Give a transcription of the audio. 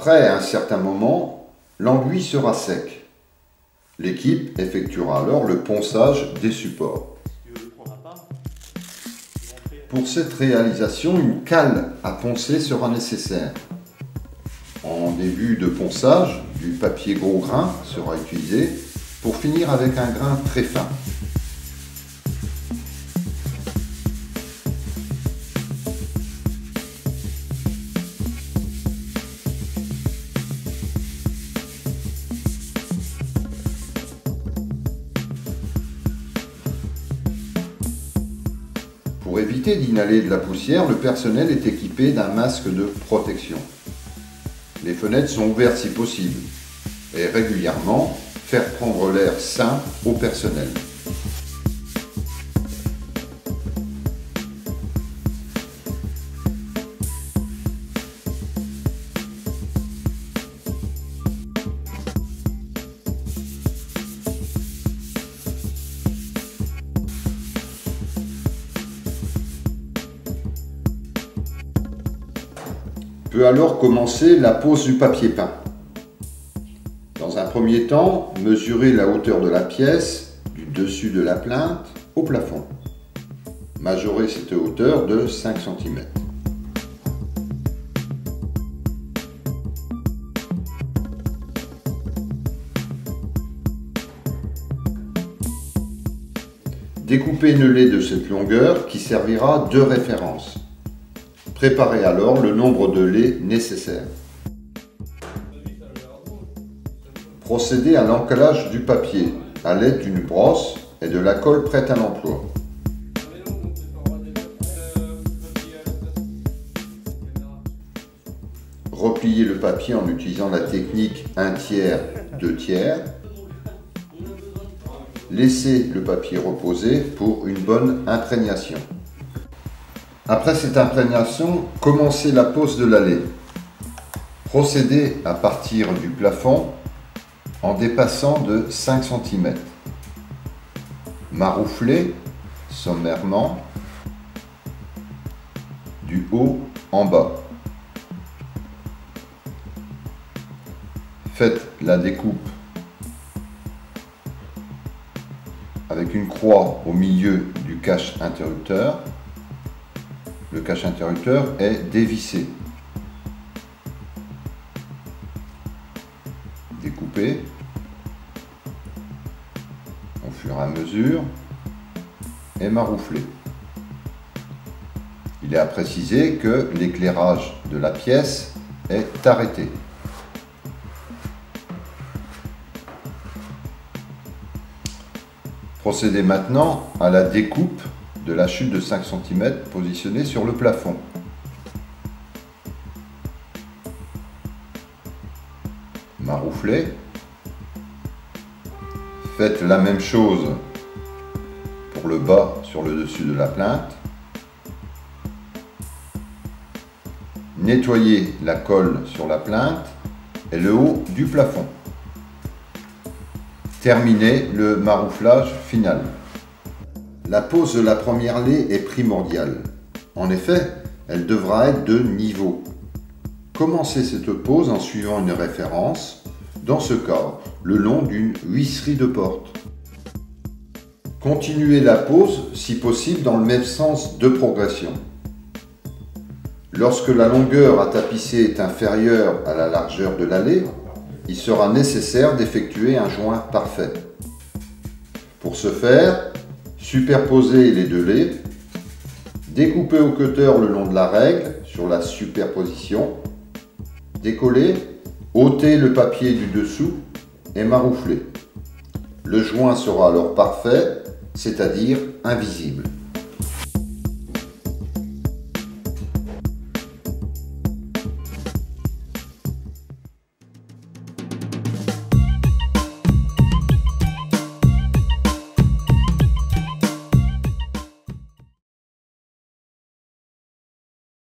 Après un certain moment, l'enduit sera sec. L'équipe effectuera alors le ponçage des supports. Pour cette réalisation, une cale à poncer sera nécessaire. En début de ponçage, du papier gros grain sera utilisé pour finir avec un grain très fin. Pour éviter d'inhaler de la poussière, le personnel est équipé d'un masque de protection. Les fenêtres sont ouvertes si possible et régulièrement faire prendre l'air sain au personnel. Peut alors commencer la pose du papier peint. Dans un premier temps, mesurez la hauteur de la pièce du dessus de la plinthe au plafond. Majorez cette hauteur de 5 cm. Découpez une laie de cette longueur qui servira de référence. Préparez alors le nombre de laies nécessaires. Procédez à l'encalage du papier à l'aide d'une brosse et de la colle prête à l'emploi. Repliez le papier en utilisant la technique 1/3, 2/3. Laissez le papier reposer pour une bonne imprégnation. Après cette imprégnation, commencez la pose de la laie. Procédez à partir du plafond en dépassant de 5 cm. Marouflez sommairement du haut en bas. Faites la découpe avec une croix au milieu du cache interrupteur. Le cache interrupteur est dévissé. Découpez au fur et à mesure et marouflez. Il est à préciser que l'éclairage de la pièce est arrêté. Procédez maintenant à la découpe de la chute de 5 cm positionnée sur le plafond. Marouflez. Faites la même chose pour le bas sur le dessus de la plinthe. Nettoyez la colle sur la plinthe et le haut du plafond. Terminez le marouflage final. La pose de la première laie est primordiale. En effet, elle devra être de niveau. Commencez cette pose en suivant une référence, dans ce cas, le long d'une huisserie de porte. Continuez la pose, si possible, dans le même sens de progression. Lorsque la longueur à tapisser est inférieure à la largeur de la laie, il sera nécessaire d'effectuer un joint parfait. Pour ce faire, superposez les deux laies, découpez au cutter le long de la règle sur la superposition, décollez, ôtez le papier du dessous et marouflez. Le joint sera alors parfait, c'est-à-dire invisible.